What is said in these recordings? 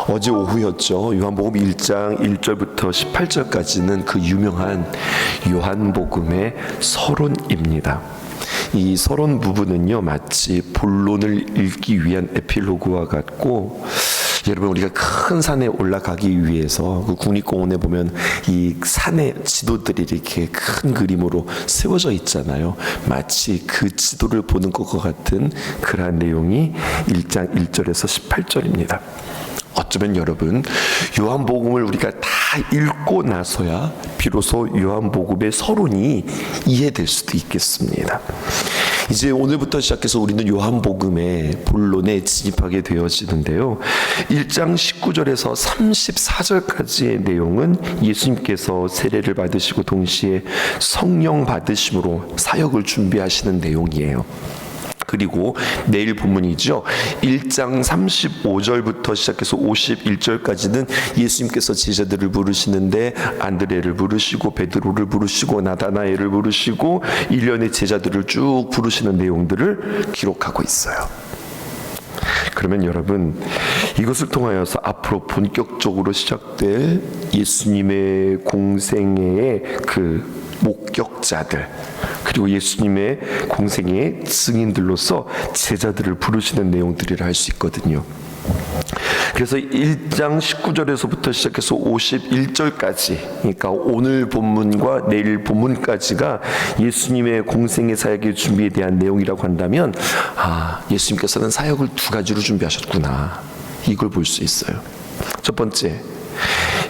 어제 오후였죠. 요한복음 1장 1절부터 18절까지는 그 유명한 요한복음의 서론입니다. 이 서론 부분은요, 마치 본론을 읽기 위한 에필로그와 같고, 여러분, 우리가 큰 산에 올라가기 위해서 그 국립공원에 보면 이 산의 지도들이 이렇게 큰 그림으로 세워져 있잖아요. 마치 그 지도를 보는 것과 같은 그러한 내용이 1장 1절에서 18절입니다. 어쩌면 여러분, 요한복음을 우리가 다 읽고 나서야 비로소 요한복음의 서론이 이해될 수도 있겠습니다. 이제 오늘부터 시작해서 우리는 요한복음의 본론에 진입하게 되어지는데요. 1장 19절에서 34절까지의 내용은 예수님께서 세례를 받으시고 동시에 성령 받으심으로 사역을 준비하시는 내용이에요. 그리고 내일 본문이죠. 1장 35절부터 시작해서 51절까지는 예수님께서 제자들을 부르시는데 안드레를 부르시고 베드로를 부르시고 나다나엘을 부르시고 일련의 제자들을 쭉 부르시는 내용들을 기록하고 있어요. 그러면 여러분, 이것을 통하여서 앞으로 본격적으로 시작될 예수님의 공생애의 그 목격자들, 그리고 예수님의 공생애의 증인들로서 제자들을 부르시는 내용들이라 할 수 있거든요. 그래서 1장 19절에서부터 시작해서 51절까지, 그러니까 오늘 본문과 내일 본문까지가 예수님의 공생애 사역의 준비에 대한 내용이라고 한다면, 예수님께서는 사역을 두 가지로 준비하셨구나, 이걸 볼 수 있어요. 첫 번째,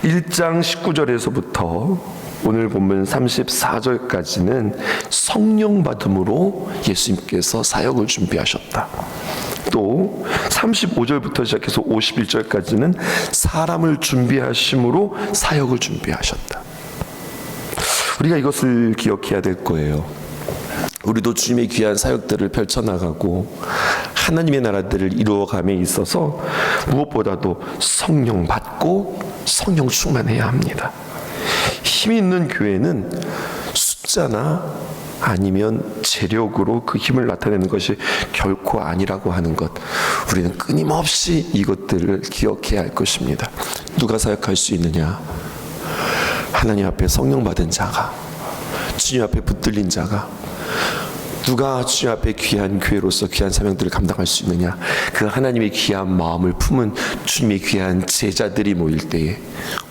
1장 19절에서부터 오늘 본문 34절까지는 성령 받음으로 예수님께서 사역을 준비하셨다. 또 35절부터 시작해서 51절까지는 사람을 준비하심으로 사역을 준비하셨다. 우리가 이것을 기억해야 될 거예요. 우리도 주님의 귀한 사역들을 펼쳐나가고 하나님의 나라들을 이루어감에 있어서 무엇보다도 성령 받고 성령 충만해야 합니다. 힘이 있는 교회는 숫자나 아니면 재력으로 그 힘을 나타내는 것이 결코 아니라고 하는 것, 우리는 끊임없이 이것들을 기억해야 할 것입니다. 누가 사역할 수 있느냐? 하나님 앞에 성령 받은 자가, 주님 앞에 붙들린 자가. 누가 주님 앞에 귀한 교회로서 귀한 사명들을 감당할 수 있느냐? 그 하나님의 귀한 마음을 품은 주님의 귀한 제자들이 모일 때에,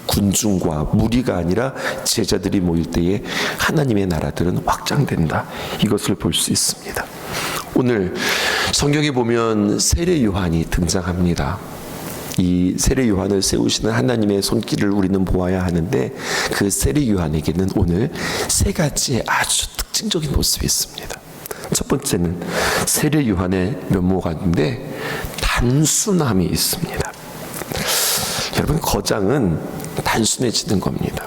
군중과 무리가 아니라 제자들이 모일 때에 하나님의 나라들은 확장된다. 이것을 볼 수 있습니다. 오늘 성경에 보면 세례 요한이 등장합니다. 이 세례 요한을 세우시는 하나님의 손길을 우리는 보아야 하는데, 그 세례 요한에게는 오늘 세 가지의 아주 특징적인 모습이 있습니다. 첫 번째는 세례 요한의 면모가인데 단순함이 있습니다. 여러분, 거장은 단순해지는 겁니다.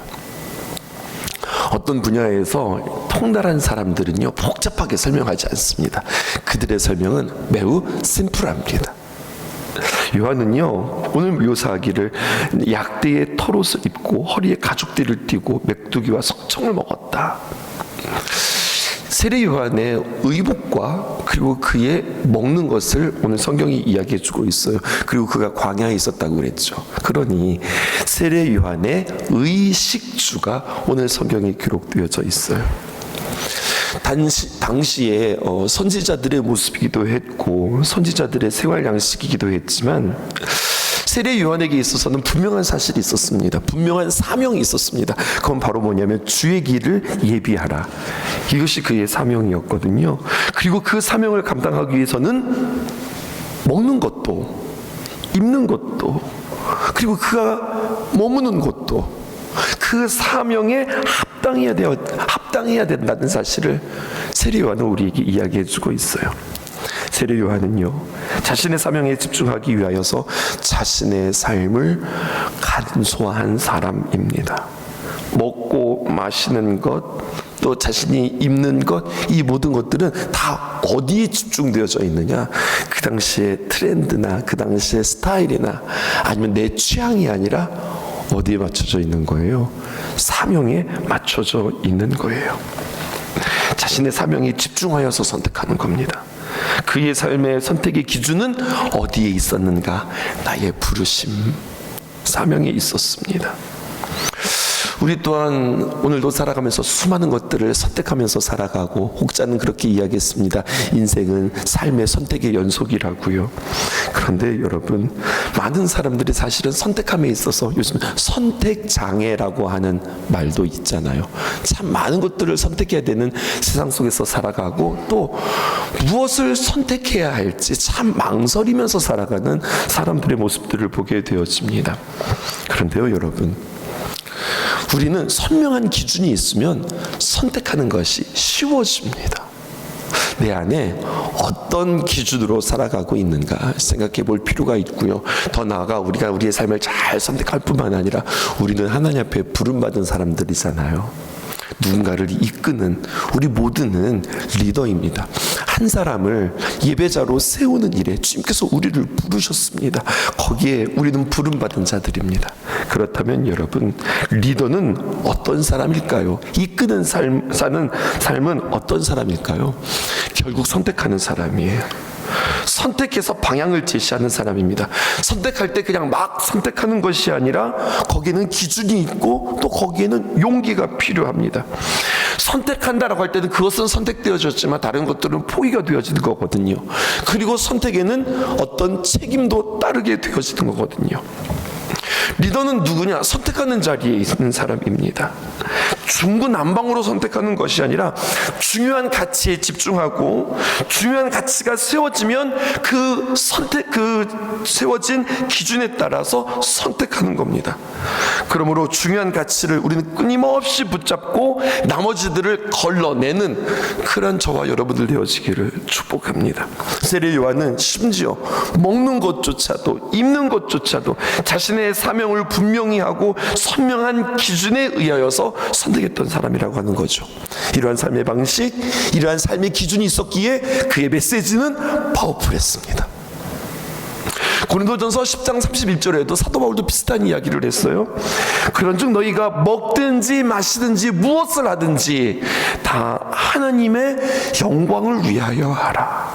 어떤 분야에서 통달한 사람들은요, 복잡하게 설명하지 않습니다. 그들의 설명은 매우 심플합니다. 요한은요, 오늘 묘사하기를 약대의 털옷을 입고 허리에 가죽띠를 띠고 메뚜기와 석청을 먹었다. 세례 요한의 의복과 그리고 그의 먹는 것을 오늘 성경이 이야기해 주고 있어요. 그리고 그가 광야에 있었다고 그랬죠. 그러니 세례 요한의 의식주가 오늘 성경에 기록되어져 있어요. 당시에 선지자들의 모습이기도 했고 선지자들의 생활 양식이기도 했지만, 세례 요한에게 있어서는 분명한 사실이 있었습니다. 분명한 사명이 있었습니다. 그건 바로 뭐냐면 주의 길을 예비하라. 이것이 그의 사명이었거든요. 그리고 그 사명을 감당하기 위해서는 먹는 것도, 입는 것도, 그리고 그가 머무는 것도 그 사명에 합당해야 된다는 사실을 세례 요한은 우리에게 이야기해 주고 있어요. 세례 요한은요, 자신의 사명에 집중하기 위하여서 자신의 삶을 간소화한 사람입니다. 먹고 마시는 것, 또 자신이 입는 것, 이 모든 것들은 다 어디에 집중되어져 있느냐? 그 당시의 트렌드나 그 당시의 스타일이나 아니면 내 취향이 아니라 어디에 맞춰져 있는 거예요? 사명에 맞춰져 있는 거예요. 자신의 사명에 집중하여서 선택하는 겁니다. 그의 삶의 선택의 기준은 어디에 있었는가? 나의 부르심, 사명이 있었습니다. 우리 또한 오늘도 살아가면서 수많은 것들을 선택하면서 살아가고, 혹자는 그렇게 이야기했습니다. 인생은 삶의 선택의 연속이라고요. 그런데 여러분, 많은 사람들이 사실은 선택함에 있어서 요즘 선택장애라고 하는 말도 있잖아요. 참 많은 것들을 선택해야 되는 세상 속에서 살아가고, 또 무엇을 선택해야 할지 참 망설이면서 살아가는 사람들의 모습들을 보게 되어집니다. 그런데요 여러분, 우리는 선명한 기준이 있으면 선택하는 것이 쉬워집니다. 내 안에 어떤 기준으로 살아가고 있는가 생각해 볼 필요가 있고요. 더 나아가 우리가 우리의 삶을 잘 선택할 뿐만 아니라 우리는 하나님 앞에 부름받은 사람들이잖아요. 누군가를 이끄는, 우리 모두는 리더입니다. 한 사람을 예배자로 세우는 일에 주님께서 우리를 부르셨습니다. 거기에 우리는 부름받은 자들입니다. 그렇다면 여러분, 리더는 어떤 사람일까요? 이끄는 사는 삶은 어떤 사람일까요? 결국 선택하는 사람이에요. 선택해서 방향을 제시하는 사람입니다. 선택할 때 그냥 막 선택하는 것이 아니라 거기에는 기준이 있고, 또 거기에는 용기가 필요합니다. 선택한다라고 할 때는 그것은 선택되어졌지만 다른 것들은 포기가 되어지는 거거든요. 그리고 선택에는 어떤 책임도 따르게 되어지는 거거든요. 리더는 누구냐? 선택하는 자리에 있는 사람입니다. 중구난방으로 선택하는 것이 아니라 중요한 가치에 집중하고, 중요한 가치가 세워지면 그 세워진 기준에 따라서 선택하는 겁니다. 그러므로 중요한 가치를 우리는 끊임없이 붙잡고 나머지들을 걸러내는 그런 저와 여러분들 되어지기를 축복합니다. 세례 요한은 심지어 먹는 것조차도, 입는 것조차도 자신의 사명을 분명히 하고 선명한 기준에 의하여서 선택했던 사람이라고 하는 거죠. 이러한 삶의 방식, 이러한 삶의 기준이 있었기에 그의 메시지는 파워풀했습니다. 고린도전서 10장 31절에도 사도 바울도 비슷한 이야기를 했어요. 그런즉 너희가 먹든지 마시든지 무엇을 하든지 다 하나님의 영광을 위하여 하라.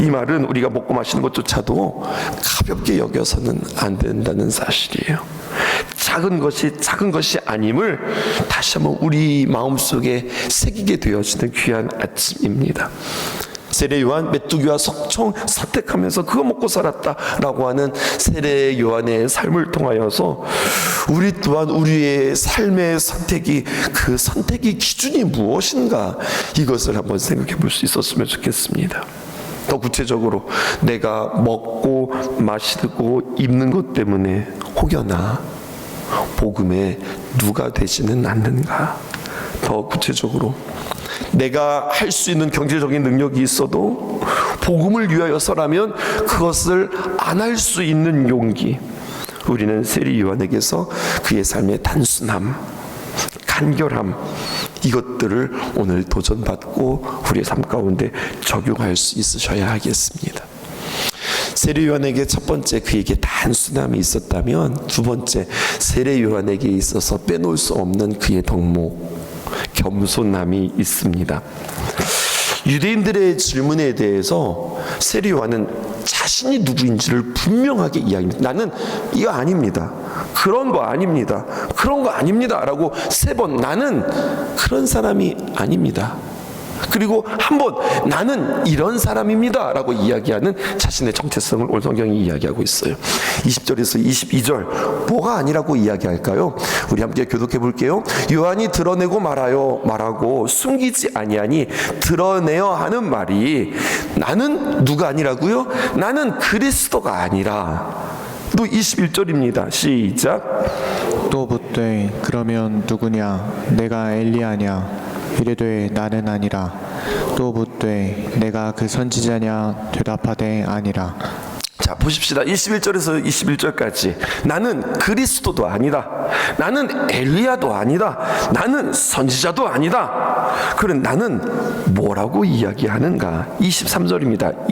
이 말은 우리가 먹고 마시는 것조차도 가볍게 여겨서는 안 된다는 사실이에요. 작은 것이 아님을 다시 한번 우리 마음속에 새기게 되어지는 귀한 아침입니다. 세례 요한 메뚜기와 석청 선택하면서 그거 먹고 살았다라고 하는 세례 요한의 삶을 통하여서 우리 또한 우리의 삶의 선택이, 그 선택의 기준이 무엇인가, 이것을 한번 생각해 볼 수 있었으면 좋겠습니다. 더 구체적으로 내가 먹고 마시고 입는 것 때문에 혹여나 복음에 누가 되지는 않는가. 더 구체적으로 내가 할 수 있는 경제적인 능력이 있어도 복음을 위하여서라면 그것을 안 할 수 있는 용기. 우리는 세례 요한에게서 그의 삶의 단순함, 간결함, 이것들을 오늘 도전받고 우리의 삶 가운데 적용할 수 있으셔야 하겠습니다. 세례 요한에게 첫 번째 그에게 단순함이 있었다면, 두 번째 세례 요한에게 있어서 빼놓을 수 없는 그의 덕목, 겸손함이 있습니다. 유대인들의 질문에 대해서 세례 요한은 자신이 누구인지를 분명하게 이야기합니다. 나는 이거 아닙니다. 그런 거 아닙니다. 그런 거 아닙니다. 라고 3번 나는 그런 사람이 아닙니다. 그리고 한 번 나는 이런 사람입니다 라고 이야기하는 자신의 정체성을 오늘 성경이 이야기하고 있어요. 20절에서 22절 뭐가 아니라고 이야기할까요? 우리 함께 교독해 볼게요. 요한이 드러내고 말하고 숨기지 아니하니 드러내어 하는 말이 나는 누가 아니라고요? 나는 그리스도가 아니라. 또 21절입니다. 시작. 또 묻되 그러면 누구냐? 내가 엘리야냐? 이르되 나는 아니라. 또 묻되 내가 그 선지자냐? 대답하되 아니라. 자, 보십시다. 21절에서 21절까지 나는 그리스도도 아니다. 나는 엘리야도 아니다. 나는 선지자도 아니다. 그럼 나는 뭐라고 이야기하는가? 23절입니다.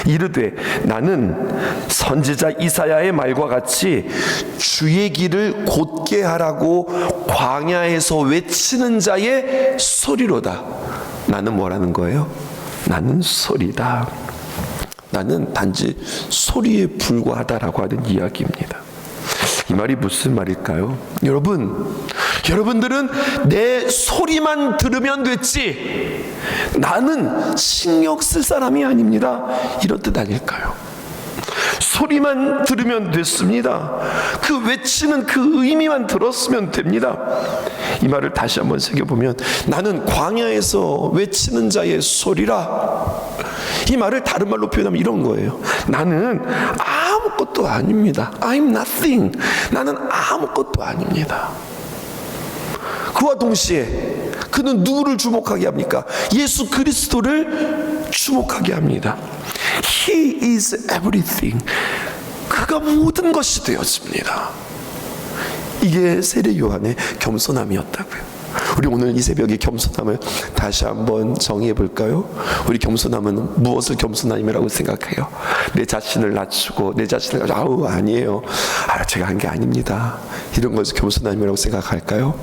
이르되 나는 선지자 이사야의 말과 같이 주의 길을 곧게 하라고 광야에서 외치는 자의 소리로다. 나는 뭐라는 거예요? 나는 소리다. 나는 단지 소리에 불과하다라고 하는 이야기입니다. 이 말이 무슨 말일까요? 여러분들은 내 소리만 들으면 됐지 나는 신경 쓸 사람이 아닙니다, 이런 뜻 아닐까요? 소리만 들으면 됐습니다. 그 외치는 그 의미만 들었으면 됩니다. 이 말을 다시 한번 새겨보면, 나는 광야에서 외치는 자의 소리라. 이 말을 다른 말로 표현하면 이런 거예요. 나는 아무것도 아닙니다. I'm nothing. 나는 아무것도 아닙니다. 그와 동시에 그는 누구를 주목하게 합니까? 예수 그리스도를 주목하게 합니다. He is everything. 그가 모든 것이 되었습니다. 이게 세례 요한의 겸손함이었다고요. 우리 오늘 이 새벽에 겸손함을 다시 한번 정의해 볼까요? 우리 겸손함은 무엇을 겸손함이라고 생각해요? 내 자신을 낮추고 내 자신을 아니에요. 제가 한 게 아닙니다. 이런 것을 겸손함이라고 생각할까요?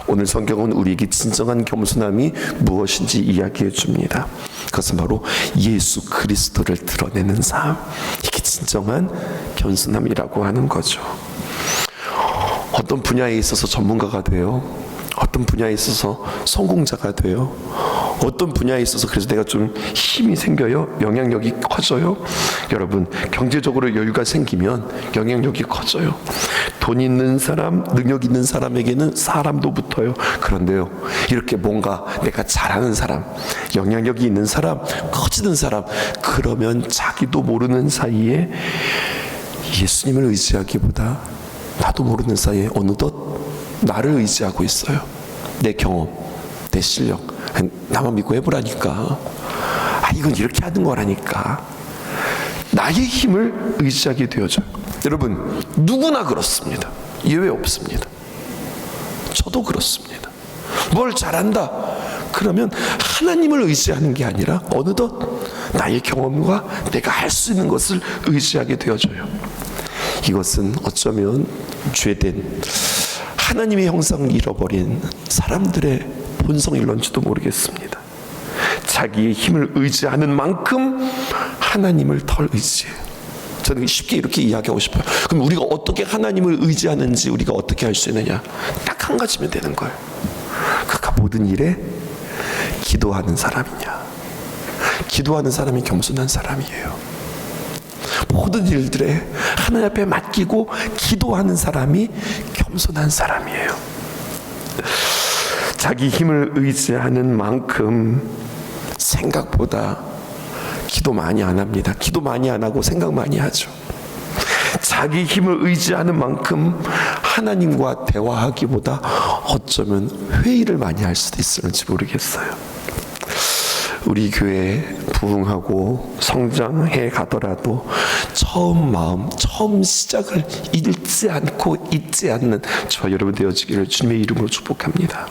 오늘 성경은 우리에게 진정한 겸손함이 무엇인지 이야기해 줍니다. 그것은 바로 예수 그리스도를 드러내는 삶. 이게 진정한 겸손함이라고 하는 거죠. 어떤 분야에 있어서 전문가가 돼요. 어떤 분야에 있어서 성공자가 돼요. 어떤 분야에 있어서 그래서 내가 좀 힘이 생겨요. 영향력이 커져요. 여러분, 경제적으로 여유가 생기면 영향력이 커져요. 돈 있는 사람, 능력 있는 사람에게는 사람도 붙어요. 그런데요, 이렇게 뭔가 내가 잘하는 사람, 영향력이 있는 사람, 커지는 사람, 그러면 자기도 모르는 사이에 예수님을 의지하기보다 나도 모르는 사이에 어느덧 나를 의지하고 있어요. 내 경험, 내 실력, 나만 믿고 해보라니까. 이건 이렇게 하는 거라니까. 나의 힘을 의지하게 되어져요. 여러분, 누구나 그렇습니다. 예외 없습니다. 저도 그렇습니다. 뭘 잘한다 그러면 하나님을 의지하는 게 아니라 어느덧 나의 경험과 내가 할 수 있는 것을 의지하게 되어져요. 이것은 어쩌면 죄된 하나님의 형상을 잃어버린 사람들의 본성일런지도 모르겠습니다. 자기의 힘을 의지하는 만큼 하나님을 덜 의지해요. 저는 쉽게 이렇게 이야기하고 싶어요. 그럼 우리가 어떻게 하나님을 의지하는지 우리가 어떻게 할 수 있느냐? 딱 한 가지면 되는 거예요. 그가 모든 일에 기도하는 사람이냐? 기도하는 사람이 겸손한 사람이에요. 모든 일들에 하나님 앞에 맡기고 기도하는 사람이 겸손한 사람이에요. 자기 힘을 의지하는 만큼 생각보다 기도 많이 안 합니다. 기도 많이 안 하고 생각 많이 하죠. 자기 힘을 의지하는 만큼 하나님과 대화하기보다 어쩌면 회의를 많이 할 수도 있을지 모르겠어요. 우리 교회 부흥하고 성장해 가더라도 처음 시작을 잃지 않고 잊지 않는 저와 여러분 되어지기를 주님의 이름으로 축복합니다.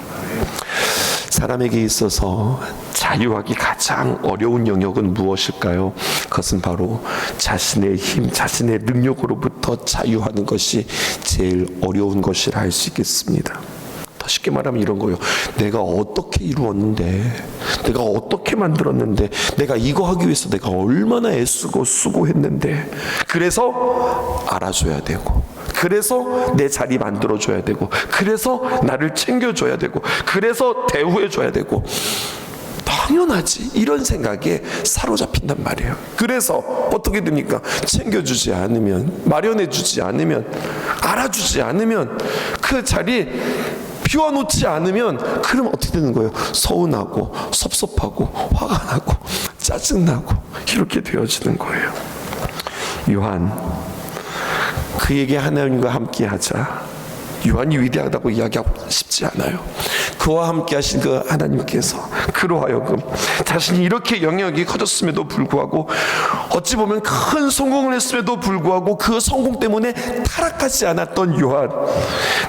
사람에게 있어서 자유하기 가장 어려운 영역은 무엇일까요? 그것은 바로 자신의 힘, 자신의 능력으로부터 자유하는 것이 제일 어려운 것이라 할 수 있겠습니다. 더 쉽게 말하면 이런 거예요. 내가 어떻게 이루었는데, 내가 어떻게 만들었는데, 내가 이거 하기 위해서 내가 얼마나 애쓰고 수고했는데, 그래서 알아줘야 되고, 그래서 내 자리 만들어줘야 되고, 그래서 나를 챙겨줘야 되고, 그래서 대우해줘야 되고, 당연하지, 이런 생각에 사로잡힌단 말이에요. 그래서 어떻게 됩니까? 챙겨주지 않으면, 마련해주지 않으면, 알아주지 않으면, 그 자리 비워놓지 않으면, 그럼 어떻게 되는 거예요? 서운하고 섭섭하고 화가 나고 짜증나고 이렇게 되어지는 거예요. 요한, 그에게 하나님과 함께 하자. 요한이 위대하다고 이야기하고 싶지 않아요. 그와 함께 하신 그 하나님께서 그로 하여금 자신이 이렇게 영역이 커졌음에도 불구하고, 어찌 보면 큰 성공을 했음에도 불구하고 그 성공 때문에 타락하지 않았던 요한,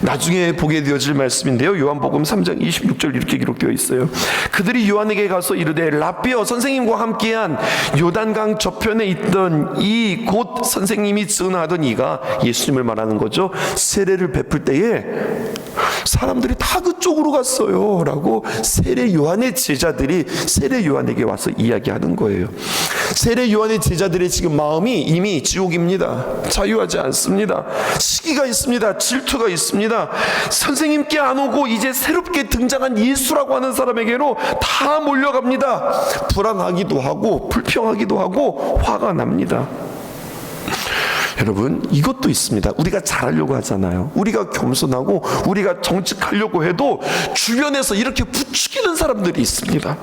나중에 보게 되어질 말씀인데요. 요한복음 3장 26절 이렇게 기록되어 있어요. 그들이 요한에게 가서 이르되 라삐여, 선생님과 함께한 요단강 저편에 있던 이 곧 선생님이 증언하던 이가, 예수님을 말하는 거죠, 세례를 베풀 때에 사람들이 다 그쪽으로 갔어요 라고 세례 요한의 제자들이 세례 요한에게 와서 이야기하는 거예요. 세례 요한의 제자들의 지금 마음이 이미 지옥입니다. 자유하지 않습니다. 시기가 있습니다. 질투가 있습니다. 선생님께 안 오고 이제 새롭게 등장한 예수라고 하는 사람에게로 다 몰려갑니다. 불안하기도 하고 불평하기도 하고 화가 납니다. 여러분, 이것도 있습니다. 우리가 잘하려고 하잖아요. 우리가 겸손하고 우리가 정직하려고 해도 주변에서 이렇게 부추기는 사람들이 있습니다.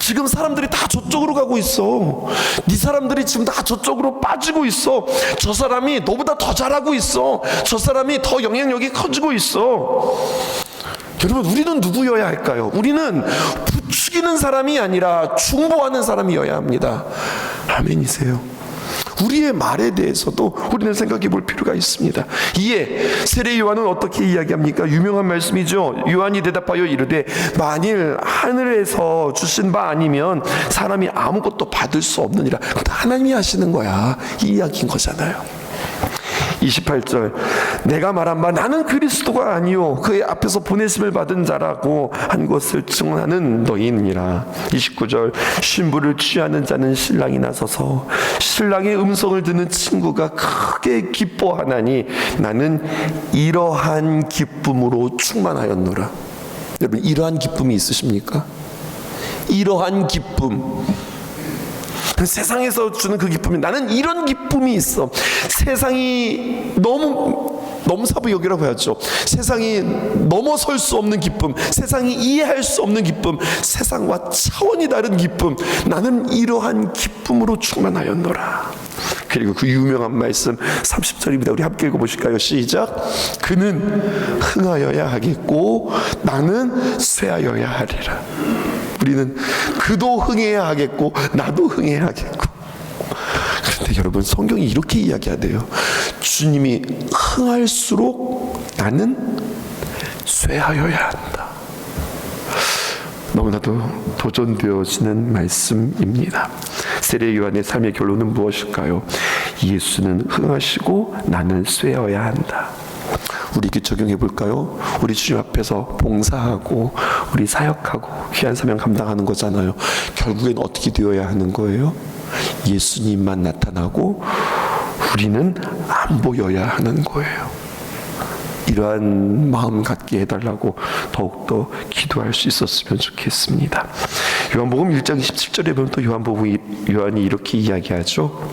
지금 사람들이 다 저쪽으로 가고 있어. 네 사람들이 지금 다 저쪽으로 빠지고 있어. 저 사람이 너보다 더 잘하고 있어. 저 사람이 더 영향력이 커지고 있어. 여러분, 우리는 누구여야 할까요? 우리는 부추기는 사람이 아니라 중보하는 사람이어야 합니다. 아멘이세요? 우리의 말에 대해서도 우리는 생각해 볼 필요가 있습니다. 이에 세례 요한은 어떻게 이야기합니까? 유명한 말씀이죠. 요한이 대답하여 이르되 만일 하늘에서 주신 바 아니면 사람이 아무것도 받을 수 없느니라. 하나님이 하시는 거야. 이 이야기인 거잖아요. 28절, 내가 말한 바 나는 그리스도가 아니요 그의 앞에서 보내심을 받은 자라고 한 것을 증언하는 너희니라. 29절, 신부를 취하는 자는 신랑이 나서서 신랑의 음성을 듣는 친구가 크게 기뻐하나니 나는 이러한 기쁨으로 충만하였노라. 여러분, 이러한 기쁨이 있으십니까? 이러한 기쁨, 세상에서 주는 그 기쁨이, 나는 이런 기쁨이 있어. 세상이 너무 사부 여기라고 하죠. 세상이 넘어설 수 없는 기쁨, 세상이 이해할 수 없는 기쁨, 세상과 차원이 다른 기쁨, 나는 이러한 기쁨으로 충만하였노라. 그리고 그 유명한 말씀 30절입니다. 우리 함께 읽어보실까요? 시작. 그는 흥하여야 하겠고 나는 쇠하여야 하리라. 우리는 그도 흥해야 하겠고 나도 흥해야 하겠고. 그런데 여러분, 성경이 이렇게 이야기하대요. 주님이 흥할수록 나는 쇠하여야 한다. 너무나도 도전되어지는 말씀입니다. 세례 요한의 삶의 결론은 무엇일까요? 예수는 흥하시고 나는 쇠어야 한다. 우리에게 적용해 볼까요? 우리 주님 앞에서 봉사하고 우리 사역하고 귀한 사명 감당하는 거잖아요. 결국엔 어떻게 되어야 하는 거예요? 예수님만 나타나고 우리는 안 보여야 하는 거예요. 이러한 마음 갖게 해달라고 더욱더 기도할 수 있었으면 좋겠습니다. 요한복음 1장 17절에 보면 또 요한이 이렇게 이야기하죠.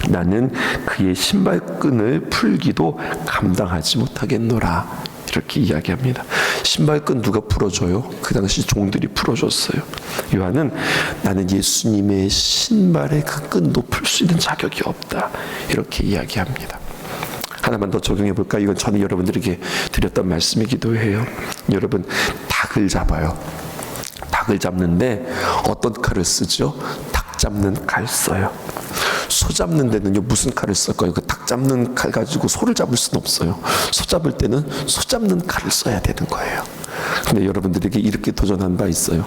나는 그의 신발끈을 풀기도 감당하지 못하겠노라. 이렇게 이야기합니다. 신발끈 누가 풀어줘요? 그 당시 종들이 풀어줬어요. 요한은 나는 예수님의 신발의 그 끈도 풀 수 있는 자격이 없다. 이렇게 이야기합니다. 하나만 더 적용해 볼까? 이건 저는 여러분들에게 드렸던 말씀이기도 해요. 여러분, 닭을 잡아요. 닭을 잡는데 어떤 칼을 쓰죠? 닭 잡는 칼 써요. 소 잡는 데는요, 무슨 칼을 쓸까요? 그 닭 잡는 칼 가지고 소를 잡을 수는 없어요. 소 잡을 때는 소 잡는 칼을 써야 되는 거예요. 근데 여러분들에게 이렇게 도전한 바 있어요.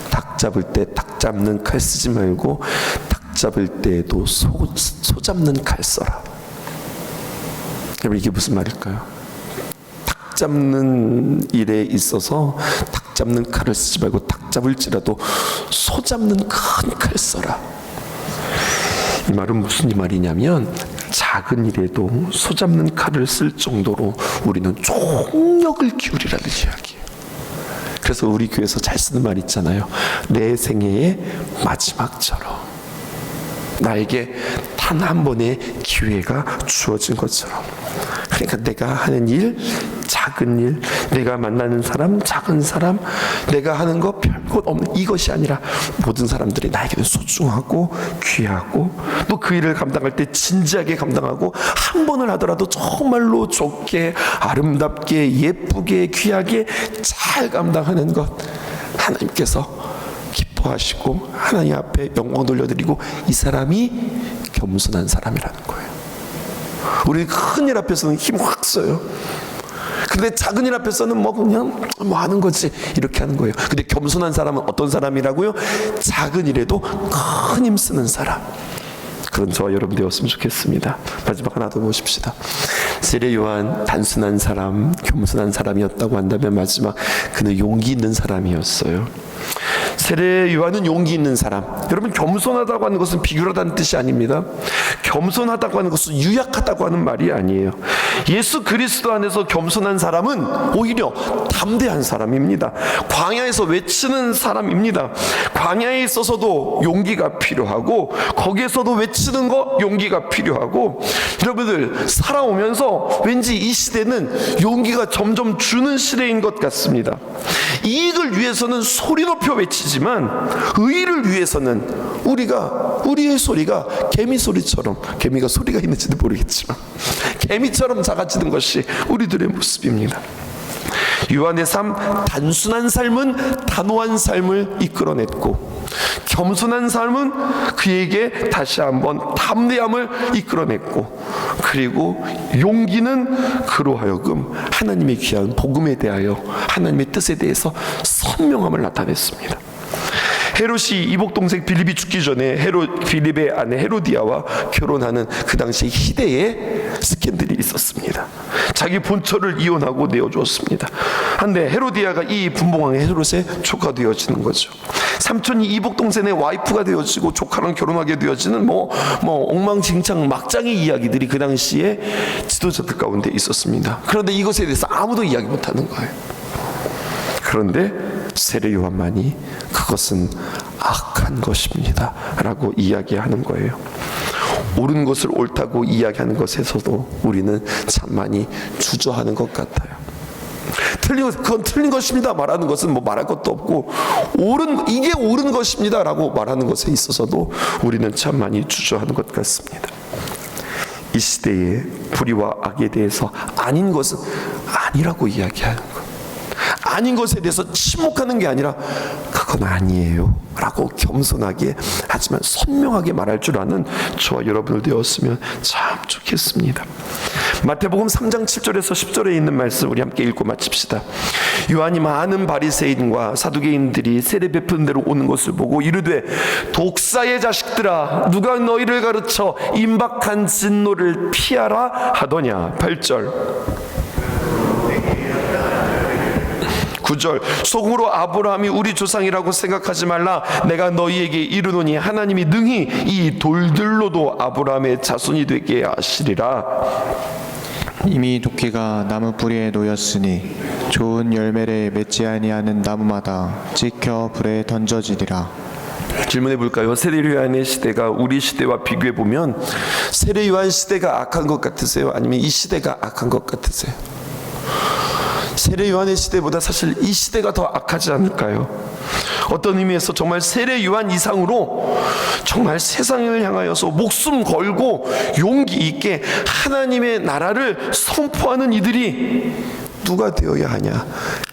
닭 잡을 때 닭 잡는 칼 쓰지 말고 닭 잡을 때에도 소 잡는 칼 써라. 여러분, 이게 무슨 말일까요? 닭 잡는 일에 있어서 닭 잡는 칼을 쓰지 말고 닭 잡을지라도 소 잡는 큰 칼 써라. 이 말은 무슨 말이냐면 작은 일에도 소 잡는 칼을 쓸 정도로 우리는 총력을 기울이라는 이야기예요. 그래서 우리 교회에서 잘 쓰는 말 있잖아요. 내 생애의 마지막처럼 나에게 단 한 번의 기회가 주어진 것처럼. 그러니까 내가 하는 일, 작은 일, 내가 만나는 사람, 작은 사람, 내가 하는 거 별것 없는 이것이 아니라 모든 사람들이 나에게는 소중하고 귀하고 또 그 일을 감당할 때 진지하게 감당하고 한 번을 하더라도 정말로 좋게 아름답게 예쁘게 귀하게 잘 감당하는 것, 하나님께서 기뻐하시고 하나님 앞에 영광 돌려드리고 이 사람이 겸손한 사람이라는 거예요. 우리 큰 일 앞에서는 힘 확 써요. 근데 작은 일 앞에서는 그냥 하는 거지 이렇게 하는 거예요. 근데 겸손한 사람은 어떤 사람이라고요? 작은 일에도 큰 힘 쓰는 사람. 그런 저와 여러분 되었으면 좋겠습니다. 마지막 하나 더 보십시다. 세례 요한 단순한 사람, 겸손한 사람이었다고 한다면 마지막 그는 용기 있는 사람이었어요. 세례 요한은 용기 있는 사람. 여러분, 겸손하다고 하는 것은 비굴하다는 뜻이 아닙니다. 겸손하다고 하는 것은 유약하다고 하는 말이 아니에요. 예수 그리스도 안에서 겸손한 사람은 오히려 담대한 사람입니다. 광야에서 외치는 사람입니다. 광야에 있어서도 용기가 필요하고, 거기에서도 외치는 거 용기가 필요하고, 여러분들 살아오면서 왠지 이 시대는 용기가 점점 주는 시대인 것 같습니다. 이익을 위해서는 소리 높여 외치지만 의의를 위해서는 우리의 소리가 개미 소리처럼, 개미가 소리가 있는지도 모르겠지만 개미처럼 작아지는 것이 우리들의 모습입니다. 요한의 삶, 단순한 삶은 단호한 삶을 이끌어냈고, 겸손한 삶은 그에게 다시 한번 담대함을 이끌어냈고, 그리고 용기는 그로 하여금 하나님의 귀한 복음에 대하여, 하나님의 뜻에 대해서 선명함을 나타냈습니다. 헤롯이 이복 동생 빌립이 죽기 전에 빌립의 아내 헤로디아와 결혼하는 그 당시 희대의 스캔들이 있었습니다. 자기 본처를 이혼하고 내어주었습니다. 한데 헤로디아가 이 분봉왕의 헤롯의 조카 되어지는 거죠. 삼촌이 이복 동생의 와이프가 되어지고 조카랑 결혼하게 되어지는 엉망진창 막장의 이야기들이 그 당시에 지도자들 가운데 있었습니다. 그런데 이것에 대해서 아무도 이야기 못하는 거예요. 그런데 세례 요한만이 그것은 악한 것입니다 라고 이야기하는 거예요. 옳은 것을 옳다고 이야기하는 것에서도 우리는 참 많이 주저하는 것 같아요. 그건 틀린 것입니다 말하는 것은 말할 것도 없고, 이게 옳은 것입니다 라고 말하는 것에 있어서도 우리는 참 많이 주저하는 것 같습니다. 이 시대의 불의와 악에 대해서 아닌 것은 아니라고 이야기하는 것, 아닌 것에 대해서 침묵하는 게 아니라 그건 아니에요 라고 겸손하게 하지만 선명하게 말할 줄 아는 저와 여러분들 되었으면 참 좋겠습니다. 마태복음 3장 7절에서 10절에 있는 말씀 우리 함께 읽고 마칩시다. 요한이 많은 바리새인과 사두개인들이 세례 베푸는 대로 오는 것을 보고 이르되, 독사의 자식들아, 누가 너희를 가르쳐 임박한 진노를 피하라 하더냐. 8절 9절 속으로 아브라함이 우리 조상이라고 생각하지 말라. 내가 너희에게 이르노니 하나님이 능히 이 돌들로도 아브라함의 자손이 되게 하시리라. 이미 도끼가 나무 뿌리에 놓였으니 좋은 열매를 맺지 아니하는 나무마다 찍혀 불에 던져지리라. 질문해 볼까요? 세례 요한의 시대가 우리 시대와 비교해 보면 세례 요한 시대가 악한 것 같으세요? 아니면 이 시대가 악한 것 같으세요? 세례 요한의 시대보다 사실 이 시대가 더 악하지 않을까요? 어떤 의미에서 정말 세례 요한 이상으로 정말 세상을 향하여서 목숨 걸고 용기 있게 하나님의 나라를 선포하는 이들이 누가 되어야 하냐?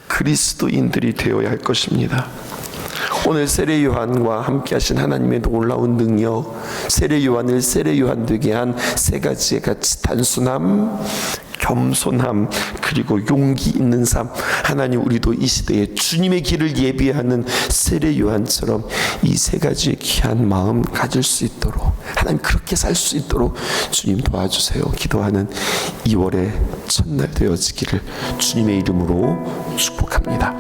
그리스도인들이 되어야 할 것입니다. 오늘 세례 요한과 함께 하신 하나님의 놀라운 능력, 세례 요한을 세례 요한 되게 한 세 가지의 가치, 단순함, 겸손함, 그리고 용기 있는 삶. 하나님, 우리도 이 시대에 주님의 길을 예비하는 세례 요한처럼 이 세 가지의 귀한 마음 가질 수 있도록, 하나님 그렇게 살 수 있도록 주님 도와주세요. 기도하는 2월의 첫날 되어지기를 주님의 이름으로 축복합니다.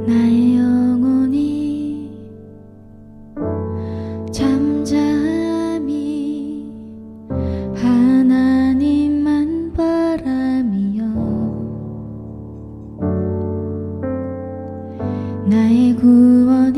나의 영혼이 잠잠히 하나님만 바라며 나의 구원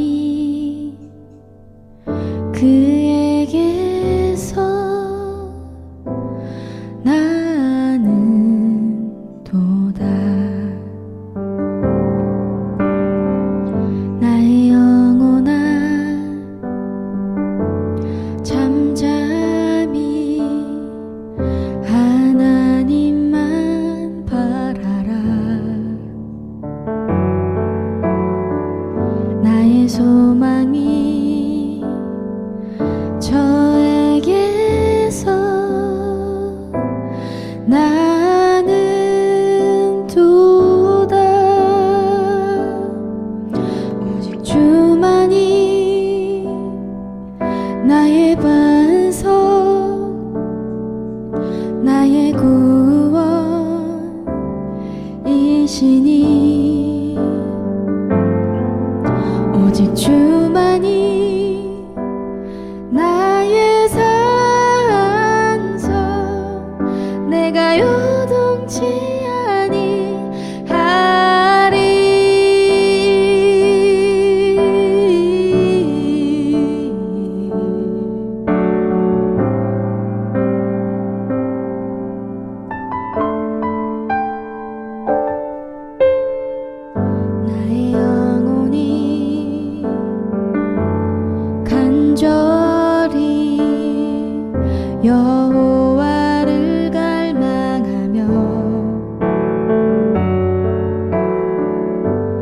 여호와를 갈망하며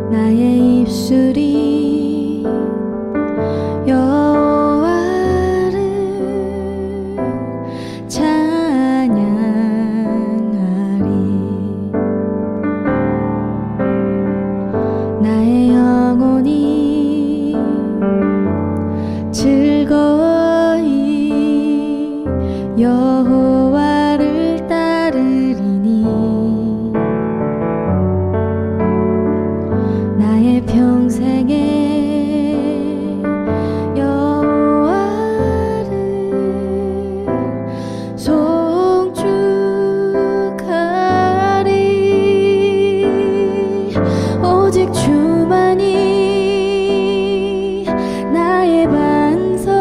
나의 입술이 여호와를 찬양하리. 나의 영혼이 즐거이 여호와를 따르리니 나의 평생에 여호와를 송축하리. 오직 주만이 나의 반석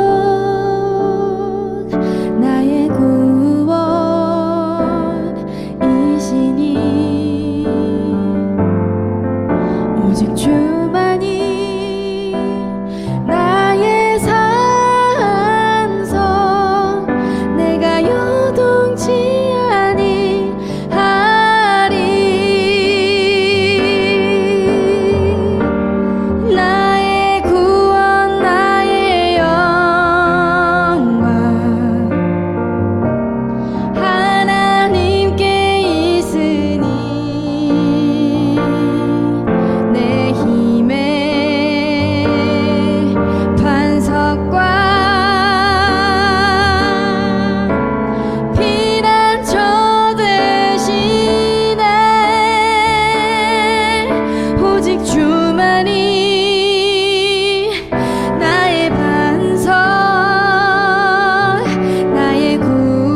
나의 구원이시니 오직 주만이 나의 산성 내가 요동치 아니하리. 나의 구원 나의 영광 하나님께 있으니 내 힘의 반석과 피난처 되시네. 오직 주만이 나의 반석 나의 구원이시니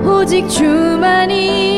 오직 주만이